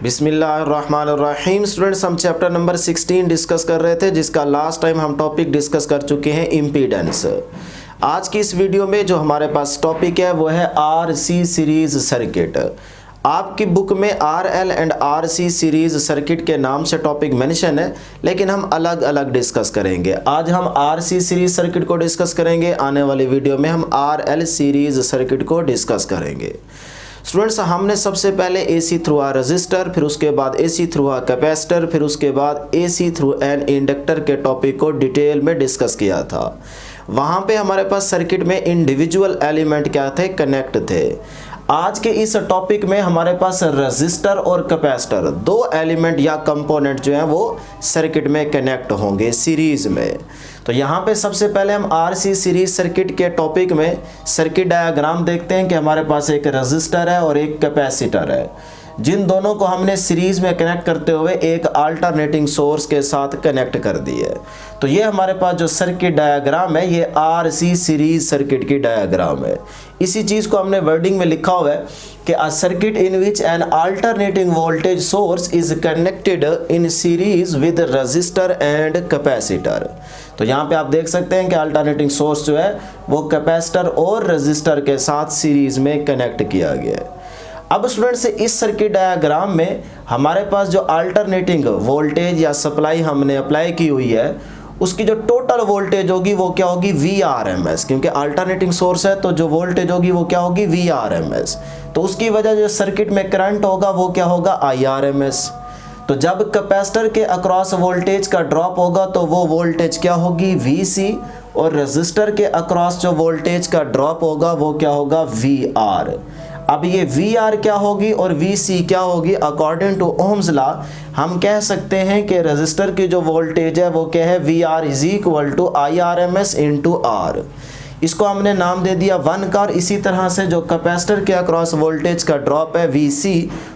बिस्मिल्लाहिर्रहमानिर्रहीम। स्टूडेंट्स, हम chapter number 16 discuss कर रहे थे, जिसका लास्ट टाइम हम टॉपिक डिस्कस कर चुके हैं इम्पीडेंस। आज की इस वीडियो में जो हमारे पास टॉपिक है वो है आरसी सीरीज़ सर्किट। आपकी बुक में RL and RC series circuit के नाम से टॉपिक मेंशन है, लेकिन हम अलग अलग डिस्कस करेंगे। आज हम आरसी सीरीज़ सर्किट को डिस्कस करेंगे, आने वाली वीडियो में हम आरएल सीरीज़ सर्किट को डिस्कस करेंगे। स्टूडेंट्स, हमने सबसे पहले एसी थ्रू आ रजिस्टर, फिर उसके बाद एसी थ्रू आ कैपेसिटर, फिर उसके बाद एसी थ्रू एन इंडक्टर के टॉपिक को डिटेल में डिस्कस किया था। वहाँ पे हमारे पास सर्किट में इंडिविजुअल एलिमेंट क्या थे, कनेक्ट थे। आज के इस टॉपिक में हमारे पास रजिस्टर और कैपेसिटर दो एलिमेंट या कंपोनेंट जो हैं वो सर्किट में कनेक्ट होंगे सीरीज़ में। तो यहाँ पे सबसे पहले हम आरसी सीरीज सर्किट के टॉपिक में सर्किट डायग्राम देखते हैं कि हमारे पास एक रजिस्टर है और एक कैपेसिटर है, जिन दोनों को हमने सीरीज़ में कनेक्ट करते हुए एक अल्टरनेटिंग सोर्स के साथ कनेक्ट कर दी है। तो ये हमारे पास जो सर्किट डायग्राम है ये आरसी सीरीज सर्किट की डायग्राम है। इसी चीज़ को हमने वर्डिंग में लिखा हुआ है कि a circuit in which N alternating voltage source is connected in series with register and capacitor. तो यहाँ पे आप देख सकते हैं कि अल्टरनेटिंग सोर्स जो है वो कैपेसिटर और रजिस्टर के साथ सीरीज में कनेक्ट किया गया है। अब स्टूडेंट्स, इस सर्किट डायग्राम में हमारे पास जो अल्टरनेटिंग वोल्टेज या सप्लाई हमने अप्लाई की हुई है उसकी जो टोटल वोल्टेज होगी वो क्या होगी, VRMS। क्योंकि अल्टरनेटिंग सोर्स है तो जो वोल्टेज होगी वो क्या होगी, VRMS। तो उसकी वजह जो सर्किट में करंट होगा वो क्या होगा, IRMS। तो जब कैपेसिटर के अक्रॉस वोल्टेज का ड्रॉप होगा तो वो वोल्टेज क्या होगी, VC, और रजिस्टर के अक्रॉस जो वोल्टेज का ड्रॉप होगा वो क्या होगा, VR। अब ये VR क्या होगी और VC क्या होगी, अकॉर्डिंग टू ओम्स लॉ हम कह सकते हैं कि रजिस्टर की जो वोल्टेज है वो क्या है, VR is equal to IRMS into R। इसको हमने नाम दे दिया 1 का। और इसी तरह से जो कैपेसिटर के अक्रॉस वोल्टेज का ड्रॉप है VC,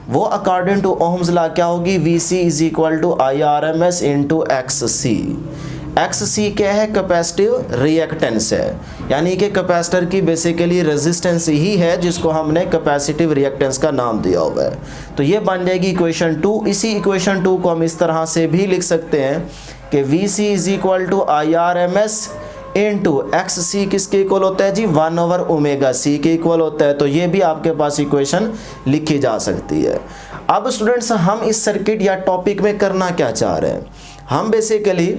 वो अकॉर्डिंग टू ओम्स लॉ क्या होगी, VC is equal to IRMS into XC। XC क्या है, कैपेसिटिव रिएक्टेंस है, यानी कि कैपेसिटर की बेसिकली रेजिस्टेंस ही है जिसको हमने कैपेसिटिव रिएक्टेंस का नाम दिया हुआ है। तो ये बन जाएगी इक्वेशन 2। इसी इक्वेशन 2 को हम इस तरह से भी लिख सकते हैं कि VC is equal to IRMS into XC किसके इक्वल होता है जी, 1/ωc के इक्वल होता है। तो ये भी आपके पास इक्वेशन लिखी जा सकती है। अब स्टूडेंट्स, हम इस सर्किट या टॉपिक में करना क्या चाह रहे हैं, हम बेसिकली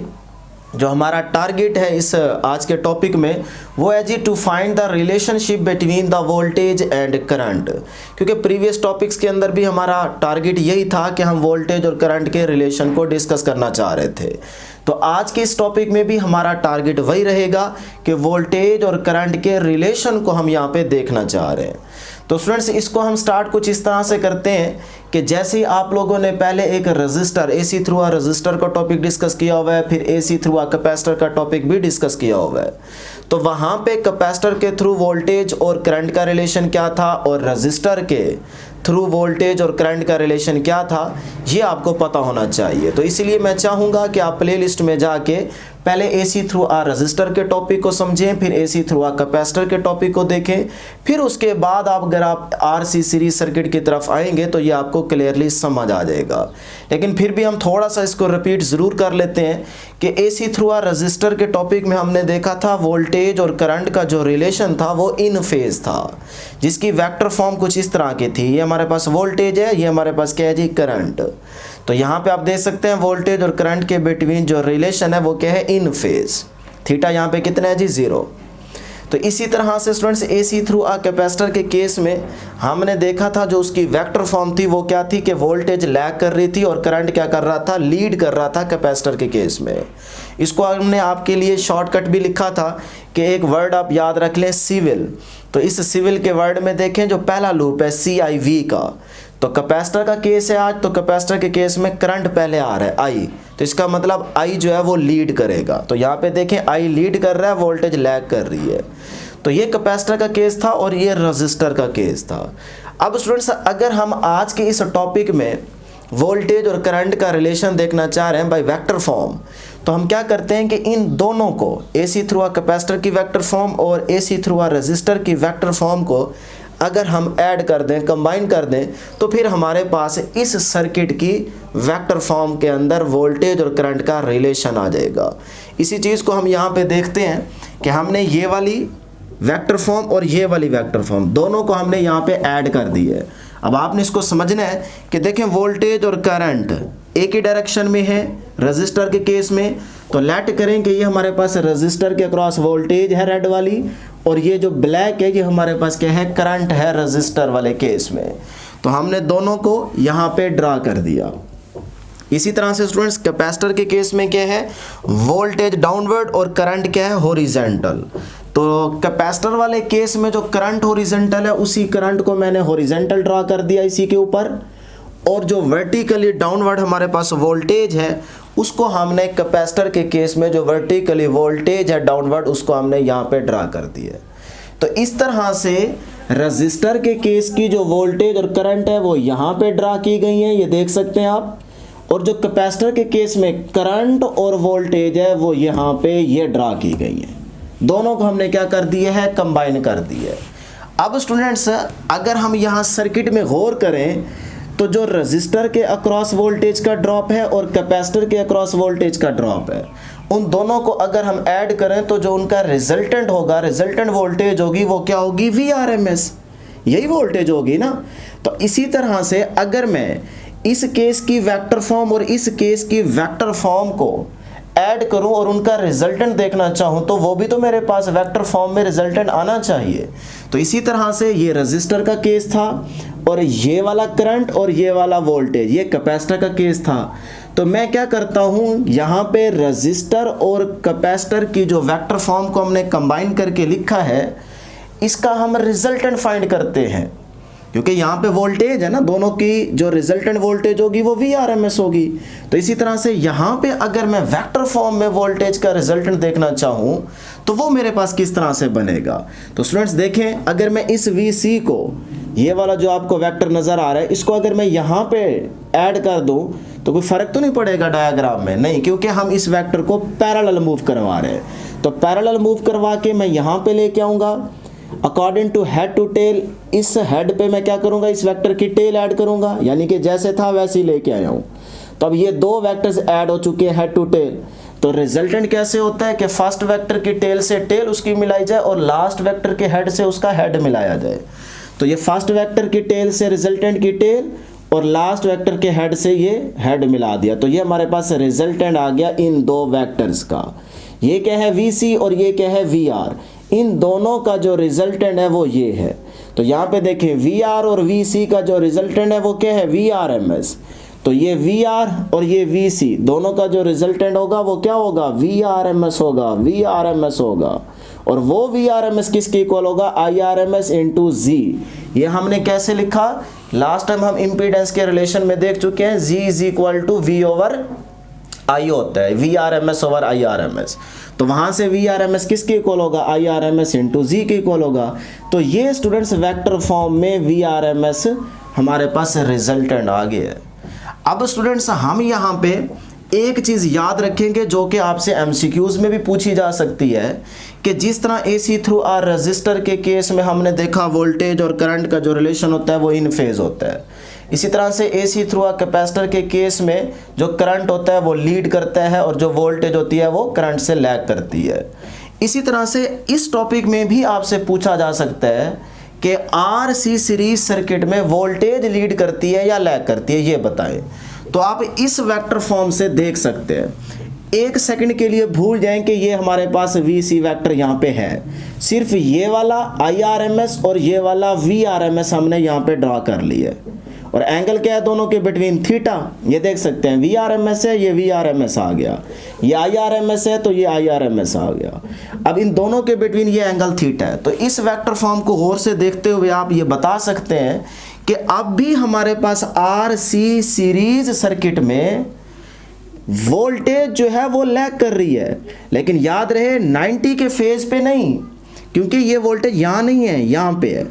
जो हमारा टारगेट है इस आज के टॉपिक में वो है जी to find the relationship between the voltage and current. क्योंकि प्रीवियस टॉपिक्स के अंदर भी हमारा टारगेट यही था कि हम वोल्टेज और करंट के रिलेशन को डिस्कस करना चाह रहे थे। तो आज के इस टॉपिक में भी हमारा टारगेट वही रहेगा कि वोल्टेज और करंट के रिलेशन को हम यहाँ पे देखना चाह रहे हैं। तो स्टूडेंट्स, इसको हम स्टार्ट कुछ इस तरह से करते हैं कि जैसे ही आप लोगों ने पहले एक रजिस्टर, एसी थ्रू आ रजिस्टर का टॉपिक डिस्कस किया हुआ है, फिर एसी थ्रू आ कैपेसिटर का टॉपिक भी डिस्कस किया हुआ है। तो वहाँ पे कैपेसिटर के थ्रू वोल्टेज और करंट का रिलेशन क्या था और रजिस्टर के थ्रू वोल्टेज और करंट का रिलेशन क्या था, ये आपको पता होना चाहिए। तो इसलिए मैं चाहूँगा कि आप प्लेलिस्ट में जाके पहले एसी थ्रू आ रजिस्टर के टॉपिक को समझें, फिर एसी थ्रू आ कैपेसिटर के टॉपिक को देखें, फिर उसके बाद अगर आप आरसी सीरीज सर्किट की तरफ आएंगे तो ये आपको क्लियरली समझ आ जाएगा। लेकिन फिर भी हम थोड़ा सा इसको रिपीट ज़रूर कर लेते हैं कि एसी थ्रू आ रजिस्टर के टॉपिक में हमने देखा था वोल्टेज और करंट का जो रिलेशन था वो इन फेज था, जिसकी वेक्टर फॉर्म कुछ इस तरह की थी। ये हमारे पास वोल्टेज है, ये हमारे पास क्या है जी, करंट। तो यहाँ पे आप देख सकते हैं वोल्टेज और करंट के बिटवीन जो रिलेशन है वो क्या है, इन फेज। थीटा यहाँ पे कितना है जी, 0। तो इसी तरह से स्टूडेंट्स, एसी थ्रू आ कैपेसिटर के केस में हमने देखा था जो उसकी वेक्टर फॉर्म थी वो क्या थी कि वोल्टेज लैग कर रही थी और करंट क्या कर रहा था, लीड कर रहा था कैपेसिटर के केस में। इसको हमने आपके लिए शॉर्टकट भी लिखा था कि एक वर्ड आप याद रख लें, सिविल। तो इस सिविल के वर्ड में देखें जो पहला लूप है CIV का, तो कैपेसिटर का केस है आज, तो कैपेसिटर के केस में करंट पहले आ रहा है I, तो इसका मतलब I जो है वो लीड करेगा। तो यहाँ पे देखें I लीड कर रहा है, वोल्टेज लैग कर रही है। तो ये कैपेसिटर का केस था और ये रजिस्टर का केस था। अब स्टूडेंट्स, अगर हम आज के इस टॉपिक में वोल्टेज और करंट का रिलेशन देखना चाह रहे हैं बाय वेक्टर फॉर्म, तो हम क्या करते हैं कि इन दोनों को, एसी थ्रू आ कैपेसिटर की वेक्टर फॉर्म और एसी थ्रू आ रजिस्टर की वेक्टर फॉर्म को अगर हम ऐड कर दें, कंबाइन कर दें, तो फिर हमारे पास इस सर्किट की वेक्टर फॉर्म के अंदर वोल्टेज और करंट का रिलेशन आ जाएगा। इसी चीज़ को हम यहाँ पे देखते हैं कि हमने ये वाली वेक्टर फॉर्म और ये वाली वेक्टर फॉर्म दोनों को हमने यहाँ पे ऐड कर दी है। अब आपने इसको समझना है कि देखें वोल्टेज और करंट एक ही डायरेक्शन में है रजिस्टर के केस में, तो लेट करें कि ये हमारे पास रजिस्टर के अक्रॉस वोल्टेज है रेड वाली, और ये जो ब्लैक है ये हमारे पास क्या है, करंट है रजिस्टर वाले केस में। तो हमने दोनों को यहाँ पे ड्रा कर दिया। इसी तरह से स्टूडेंट्स कैपेसिटर के केस में क्या है, वोल्टेज डाउनवर्ड और करंट क्या है, हॉरिजॉन्टल। तो कैपेसिटर वाले केस में जो करंट हॉरिजॉन्टल है उसी करंट को मैंने हॉरिजॉन्टल ड्रा कर दिया इसी के ऊपर, और जो वर्टिकली डाउनवर्ड हमारे पास वोल्टेज है उसको हमने कैपेसिटर के केस में जो वर्टिकली वोल्टेज है डाउनवर्ड उसको हमने यहाँ पे ड्रा कर दिया। तो इस तरह से रजिस्टर के केस की जो वोल्टेज और करंट है वो यहाँ पे ड्रा की गई है, ये देख सकते हैं आप, और जो कैपेसिटर के केस में करंट और वोल्टेज है वो यहाँ पे ये ड्रा की गई है। दोनों को हमने क्या कर दिया है, कंबाइन कर दिया है। अब स्टूडेंट्स अगर हम यहाँ सर्किट में गौर करें तो जो रजिस्टर के अक्रॉस वोल्टेज का ड्रॉप है और कैपेसिटर के अक्रॉस वोल्टेज का ड्रॉप है, उन दोनों को अगर हम ऐड करें तो जो उनका रिजल्टेंट होगा, रिजल्टेंट वोल्टेज होगी वो क्या होगी, VRMS, यही वोल्टेज होगी ना। तो इसी तरह से अगर मैं इस केस की वेक्टर फॉर्म और इस केस की वेक्टर फॉर्म को ऐड करूं और उनका रिजल्टेंट देखना चाहूं तो वो भी तो मेरे पास वेक्टर फॉर्म में रिजल्टेंट आना चाहिए। तो इसी तरह से ये रजिस्टर का केस था और ये वाला करंट और ये वाला वोल्टेज ये कैपेसिटर का केस था। तो मैं क्या करता हूं, यहाँ पे रजिस्टर और कैपेसिटर की जो वेक्टर फॉर्म को हमने कंबाइन करके लिखा है इसका हम रिजल्टेंट फाइंड करते हैं, क्योंकि यहाँ पे वोल्टेज है ना, दोनों की जो रिजल्टेंट वोल्टेज होगी वो VRMS होगी। तो इसी तरह से यहाँ पे अगर मैं वेक्टर फॉर्म में वोल्टेज का रिजल्टेंट देखना चाहूँ तो वो मेरे पास किस तरह से बनेगा। तो स्टूडेंट्स देखें, अगर मैं इस VC को, ये वाला जो आपको वेक्टर नज़र आ रहा है, इसको अगर मैं यहाँ पे ऐड कर दूँ तो कोई फ़र्क तो नहीं पड़ेगा डायग्राम में, नहीं, क्योंकि हम इस वेक्टर को पैरेलल मूव करवा रहे हैं। तो पैरेलल मूव करवा के मैं यहाँ पे लेके आऊँगा according to head to tail. इस हेड पे मैं क्या करूंगा, इस वेक्टर की टेल ऐड करूंगा, यानी कि जैसे था वैसे ही लेके आया हूं। तो अब ये दो वेक्टर्स ऐड हो चुके हैं हेड टू टेल। तो रिजल्टेंट कैसे होता है कि फर्स्ट वेक्टर की टेल से टेल उसकी मिलाई जाए और लास्ट वेक्टर के हेड से उसका हेड मिलाया जाए। तो ये फर्स्ट वेक्टर की टेल से रिजल्टेंट की टेल और लास्ट वेक्टर के हेड से ये हेड मिला दिया। तो ये हमारे पास रिजल्टेंट आ गया इन दो वेक्टर्स का। ये क्या है, VC और ये क्या है, VR। इन दोनों का जो रिजल्टेंट है वो ये है। तो यहाँ पे देखें VR और VC का जो रिजल्टेंट है वो क्या है, VRMS। तो ये VR और ये VC दोनों का जो रिजल्टेंट होगा वो क्या होगा, VRMS होगा, VRMS होगा। और वो VRMS किसके इक्वल होगा, IRMS इंटू Z। ये हमने कैसे लिखा, लास्ट टाइम हम इम्पीडेंस के रिलेशन में देख चुके हैं, Z is equal to V over I होता है, VRMS ओवर IRMS। तो वहां से VRMS किसके इक्वल होगा, IRMS इंटू Z के इक्वल होगा। तो ये स्टूडेंट्स वेक्टर फॉर्म में VRMS हमारे पास रिजल्टेंट आ गया है। अब स्टूडेंट्स हम यहाँ पे एक चीज़ याद रखेंगे जो कि आपसे MCQs में भी पूछी जा सकती है, कि जिस तरह AC थ्रू आर रजिस्टर के केस में हमने देखा वोल्टेज और करंट का जो रिलेशन होता है वो इन फेज होता है, इसी तरह से AC थ्रू आर कैपेसिटर के केस में जो करंट होता है वो लीड करता है और जो वोल्टेज होती है वो करंट से लैग करती है। इसी तरह से इस टॉपिक में भी आपसे पूछा जा सकता है कि RC सीरीज सर्किट में वोल्टेज लीड करती है या लैग करती है, ये बताएं। तो आप इस वेक्टर फॉर्म से देख सकते हैं। एक सेकंड के लिए भूल जाएं कि ये हमारे पास VC वेक्टर यहाँ पे है, सिर्फ ये वाला IRMS और ये वाला VRMS हमने यहाँ पे ड्रा कर लिया है। और एंगल क्या है दोनों के बिटवीन, थीटा। ये देख सकते हैं VRMS है, ये VRMS आ गया, ये IRMS है तो ये IRMS आ गया। अब इन दोनों के बिटवीन ये एंगल थीटा है। तो इस वेक्टर फॉर्म को गौर से देखते हुए आप ये बता सकते हैं कि अब भी हमारे पास RC सीरीज सर्किट में वोल्टेज जो है वो लैग कर रही है, लेकिन याद रहे 90 के फेज पे नहीं, क्योंकि ये वोल्टेज यहाँ नहीं है, यहाँ पे है।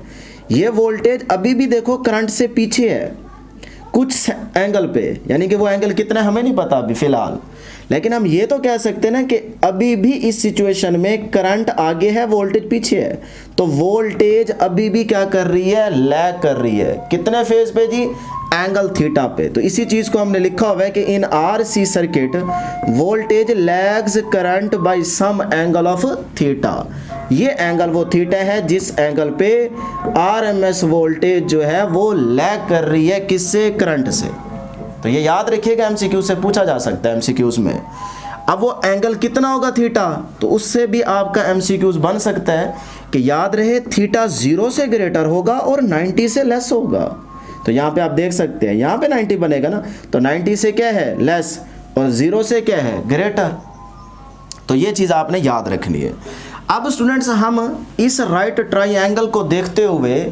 ये वोल्टेज अभी भी देखो करंट से पीछे है। कुछ एंगल पे, यानी कि वो एंगल कितना हमें नहीं पता अभी फ़िलहाल, लेकिन हम ये तो कह सकते हैं ना कि अभी भी इस सिचुएशन में करंट आगे है, वोल्टेज पीछे है, तो वोल्टेज अभी भी क्या कर रही है, लैग कर रही है। कितने फेज पे जी, एंगल थीटा पे। तो इसी चीज को हमने लिखा हुआ है कि इन RC circuit voltage lags current by some angle of theta. ये एंगल वो थीटा है जिस एंगल पे आरएमएस वोल्टेज जो है वो लैग कर रही है, किससे, करंट से। तो ये याद रखिएगा, एमसीक्यू से पूछा जा सकता है एमसीक्यूज में। अब वो एंगल कितना होगा थीटा, तो उससे भी आपका एमसीक्यूज बन सकता है कि याद रहे थीटा 0 से ग्रेटर होगा और 90 से लेस होगा। तो यहाँ पे आप देख सकते हैं, यहाँ पे 90 बनेगा ना, तो 90 से क्या है, लेस, और 0 से क्या है, ग्रेटर। तो ये चीज़ आपने याद रखनी है। अब स्टूडेंट्स हम इस राइट ट्राइंगल को देखते हुए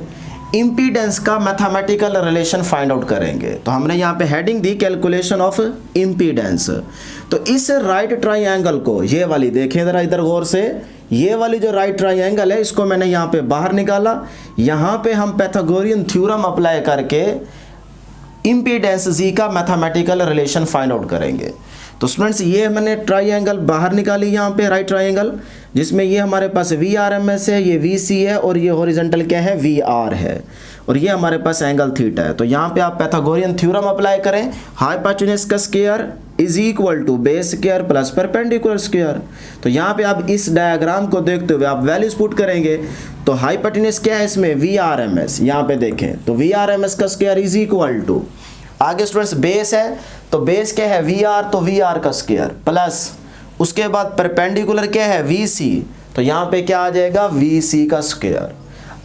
इम्पीडेंस का मैथमेटिकल रिलेशन फाइंड आउट करेंगे। तो हमने यहाँ पे heading the calculation of impedance. तो इस राइट ट्राइंगल को, ये वाली देखें ज़रा इधर गौर से, ये वाली जो राइट ट्राइंगल है इसको मैंने यहाँ पे बाहर निकाला। यहाँ पे हम पैथागोरियन थ्योरम अप्लाई करके इम्पीडेंस जी का मैथमेटिकल रिलेशन फाइंड आउट करेंगे। तो स्टूडेंट्स ये मैंने ट्राइंगल बाहर निकाली यहाँ पे, राइट ट्राइंगल, जिसमें ये हमारे पास वी आर एम एस है, ये वी सी है, और ये हॉरिजॉन्टल क्या है, वी आर है, और ये हमारे पास एंगल थीटा है। तो यहाँ पे आप पैथागोरियन थ्योरम अप्लाई करें, हाइपोटेन्यूज का square is equal to base square plus perpendicular square. तो यहाँ पे आप इस डायग्राम को देखते हुए आप वैल्यूज पुट करेंगे। तो हाइपोटेन्यूज क्या है इसमें, वी आर एम एस, यहाँ पे देखें तो वी आर एम एस का स्क्वायर इज इक्वल टू, आगे स्टूडेंट्स बेस है, तो बेस क्या है, वी आर, तो वी आर का स्क्वायर प्लस उसके बाद परपेंडिकुलर क्या है, वी सी, तो यहाँ पे क्या आ जाएगा, वी सी का स्क्वायर।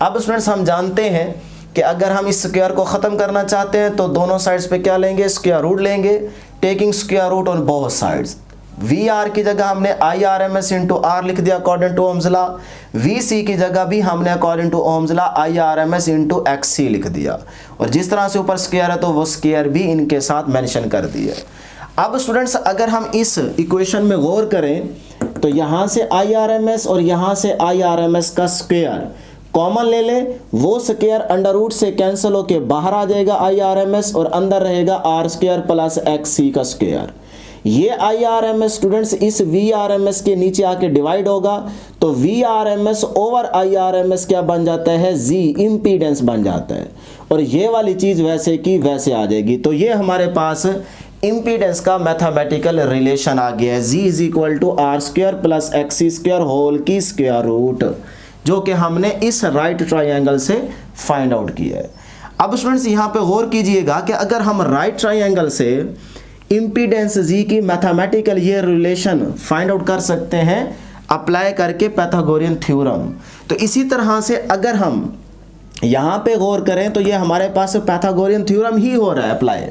अब स्टूडेंट्स हम जानते हैं कि अगर हम इस स्क्वायर को ख़त्म करना चाहते हैं तो दोनों साइड्स पे क्या लेंगे, स्क्वायर रूट लेंगे, taking square root on both sides. V R की जगह हमने I R M S into R लिख दिया according to Ohm's law, V C की जगह भी हमने according to Ohm's law I R M S into X C लिख दिया, और जिस तरह से ऊपर स्क्वायर है तो वो स्क्वायर भी इनके साथ मेंशन कर दिया। अब स्टूडेंट्स अगर हम इस इक्वेशन में गौर करें तो यहाँ से आई आर एम एस और यहाँ से आई आर एम एस का स्क्वायर कॉमन ले लें, वो स्क्वायर अंडर रूट से कैंसिल होके बाहर आ जाएगा आई आर एम एस, और अंदर रहेगा R square plus X C का स्क्वायर। ये I R M S students इस वी आर एम एस के नीचे आके डिवाइड होगा, तो V R M S over I R M S क्या बन जाता है, जी, इम्पीडेंस बन जाता है, और ये वाली चीज़ वैसे की वैसे आ जाएगी। तो ये हमारे पास इम्पीडेंस का मैथमेटिकल रिलेशन आ गया है, Z is equal to R square plus X square whole की स्क्वायर रूट, जो कि हमने इस राइट ट्राइंगल से फाइंड आउट किया है। अब स्टूडेंट्स यहाँ पे गौर कीजिएगा कि अगर हम राइट ट्राइंगल से इम्पीडेंस जी की मैथमेटिकल ये रिलेशन फाइंड आउट कर सकते हैं अप्लाई करके पैथागोरियन थ्योरम, तो इसी तरह से अगर हम यहाँ पे गौर करें तो ये हमारे पास पैथागोरियन थ्योरम ही हो रहा है अप्लाई,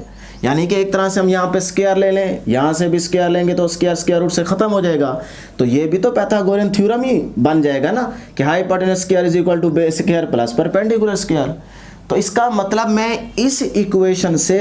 यानी कि एक तरह से हम यहाँ पे स्क्वायर ले लें, यहाँ से भी स्क्वायर लेंगे तो स्क्वायर स्क्वायर रूट से खत्म हो जाएगा, तो ये भी तो पैथागोरियन थ्योरम ही बन जाएगा ना कि hypotenuse square is equal to base square plus perpendicular square. तो इसका मतलब मैं इस इक्वेशन से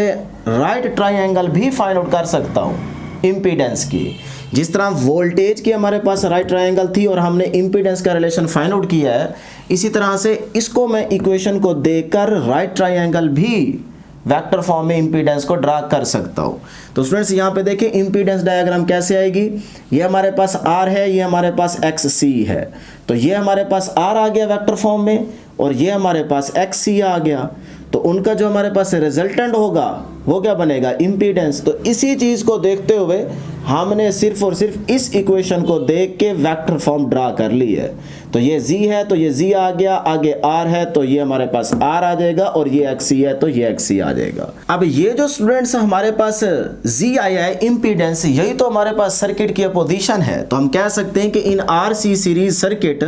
राइट ट्राइंगल भी फाइंड आउट कर सकता हूँ इम्पीडेंस की। जिस तरह वोल्टेज की हमारे पास राइट ट्राइंगल थी और हमने इम्पीडेंस का रिलेशन फाइंड आउट किया है, इसी तरह से इसको मैं इक्वेशन को देखकर राइट ट्राइंगल भी वेक्टर फॉर्म में इम्पीडेंस को ड्रा कर सकता हूँ। तो स्टूडेंट्स यहाँ पे देखें इम्पीडेंस डायग्राम कैसे आएगी, ये हमारे पास R है, ये हमारे पास XC है, तो ये हमारे पास R आ गया वेक्टर फॉर्म में और ये हमारे पास XC आ गया, तो उनका जो हमारे पास रिजल्टेंट होगा वो क्या बनेगा, इम्पीडेंस। तो इसी चीज़ को देखते हुए हमने सिर्फ और सिर्फ इस इक्वेशन को देख के वेक्टर फॉर्म ड्रा कर ली है। तो ये Z है तो ये Z आ गया, आगे R है तो ये हमारे पास R आ जाएगा, और ये XC है तो ये XC आ जाएगा। अब ये जो स्टूडेंट्स हमारे पास Z आया है इम्पीडेंस, यही तो हमारे पास सर्किट की अपोजिशन है। तो हम कह सकते हैं कि इन RC सीरीज सर्किट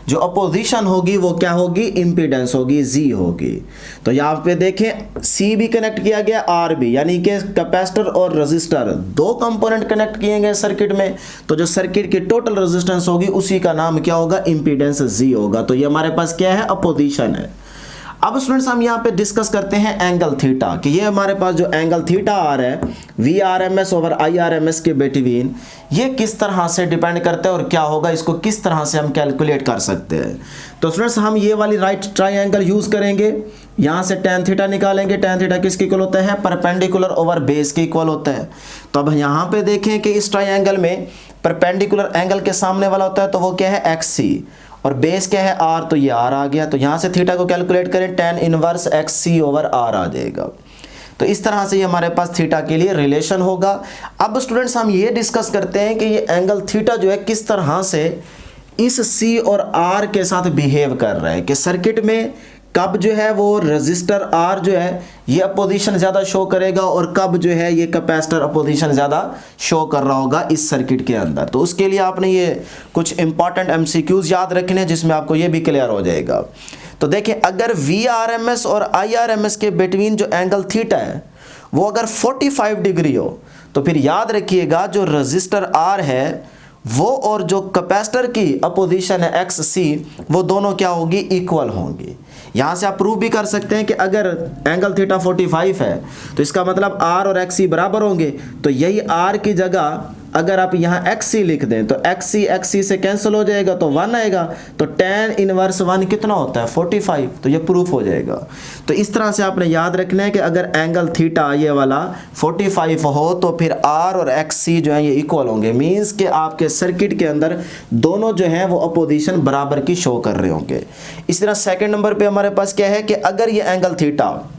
जो अपोजिशन होगी वो क्या होगी, इम्पीडेंस होगी, Z होगी। तो यहाँ पे देखें C भी कनेक्ट किया गया, R भी, यानी कि कैपेसिटर और रजिस्टर दो कंपोनेंट कनेक्ट किए गए सर्किट में, तो जो सर्किट की टोटल रेजिस्टेंस होगी उसी का नाम क्या होगा, इम्पीडेंस Z होगा। तो ये हमारे पास क्या है, अपोजिशन है। अब स्टूडेंट्स हम यहाँ पे डिस्कस करते हैं एंगल थीटा, कि ये हमारे पास जो एंगल थीटा आ रहा है VRMS ओवर IRMS के बिटवीन, ये किस तरह से डिपेंड करता है और क्या होगा, इसको किस तरह से हम कैलकुलेट कर सकते हैं। तो स्टूडेंट्स हम ये वाली राइट ट्राइंगल यूज़ करेंगे, यहाँ से tan थीटा निकालेंगे, tan थीटा किसके इक्वल होता है, परपेंडिकुलर ओवर बेस के इक्वल होता है। तो अब यहाँ पे देखें कि इस ट्राइंगल में परपेंडिकुलर एंगल के सामने वाला होता है तो वो क्या है XC, और बेस क्या है R, तो ये R आ गया। तो यहाँ से थीटा को कैलकुलेट करें, tan inverse XC over R आ जाएगा। तो इस तरह से ये हमारे पास थीटा के लिए रिलेशन होगा। अब स्टूडेंट्स हम ये डिस्कस करते हैं कि ये एंगल थीटा जो है किस तरह से इस C और R के साथ बिहेव कर रहा है, कि सर्किट में कब जो है वो रेजिस्टर R जो है ये अपोजिशन ज़्यादा शो करेगा और कब जो है ये कैपेसिटर अपोजिशन ज़्यादा शो कर रहा होगा इस सर्किट के अंदर। तो उसके लिए आपने ये कुछ इंपॉर्टेंट MCQs याद रखने हैं जिसमें आपको ये भी क्लियर हो जाएगा। तो देखिए, अगर VRMS और IRMS के बिटवीन जो एंगल थीटा है वो अगर 45 डिग्री हो तो फिर याद रखिएगा जो रेजिस्टर R है वो और जो कैपेसिटर की अपोजिशन है XC वो दोनों क्या होगी, इक्वल होंगी। यहाँ से आप प्रूव भी कर सकते हैं कि अगर एंगल थीटा 45 है तो इसका मतलब R और XC बराबर होंगे। तो यही R की जगह अगर आप यहाँ XC लिख दें तो XC से कैंसिल हो जाएगा तो 1 आएगा। तो tan इनवर्स 1 कितना होता है, 45। तो ये प्रूफ हो जाएगा। तो इस तरह से आपने याद रखना है कि अगर एंगल थीटा ये वाला 45 हो तो फिर R और XC जो है ये इक्वल होंगे। मीन्स कि आपके सर्किट के अंदर दोनों जो हैं वो अपोजिशन बराबर की शो कर रहे होंगे। इस तरह सेकेंड नंबर पर हमारे पास क्या है कि अगर ये एंगल थीटा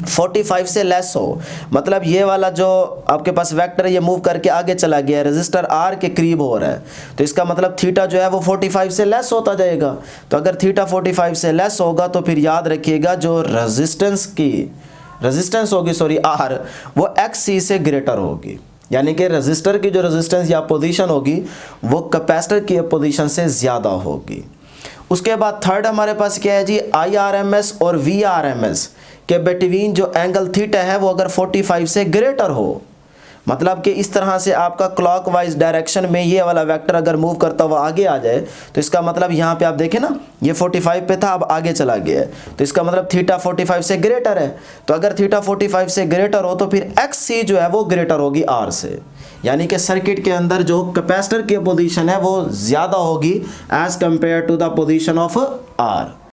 45 से लेस हो, मतलब ये वाला जो आपके पास वेक्टर है ये मूव करके आगे चला गया, रेजिस्टर R के करीब हो रहा है, तो इसका मतलब थीटा जो है वो 45 से लेस होता जाएगा। तो अगर थीटा 45 से लेस होगा तो फिर याद रखिएगा जो रेजिस्टेंस होगी R वो XC से ग्रेटर होगी, यानी कि रेजिस्टर की जो रेजिस्टेंस या पोजीशन होगी वो कैपेसिटर की पोजीशन से ज़्यादा होगी। उसके बाद थर्ड हमारे पास क्या है जी, IRMS और VRMS के बिटवीन जो एंगल थीटा है वो अगर 45 से ग्रेटर हो, मतलब कि इस तरह से आपका क्लॉकवाइज डायरेक्शन में ये वाला वेक्टर अगर मूव करता हुआ आगे आ जाए तो इसका मतलब यहाँ पे आप देखें ना, ये 45 पे था अब आगे चला गया है, तो इसका मतलब थीटा 45 से ग्रेटर है। तो अगर थीटा 45 से ग्रेटर हो तो फिर XC जो है वो ग्रेटर होगी R से, यानी कि सर्किट के अंदर जो कैपेसिटर की पोजीशन है वो ज़्यादा होगी as compare to the position of R।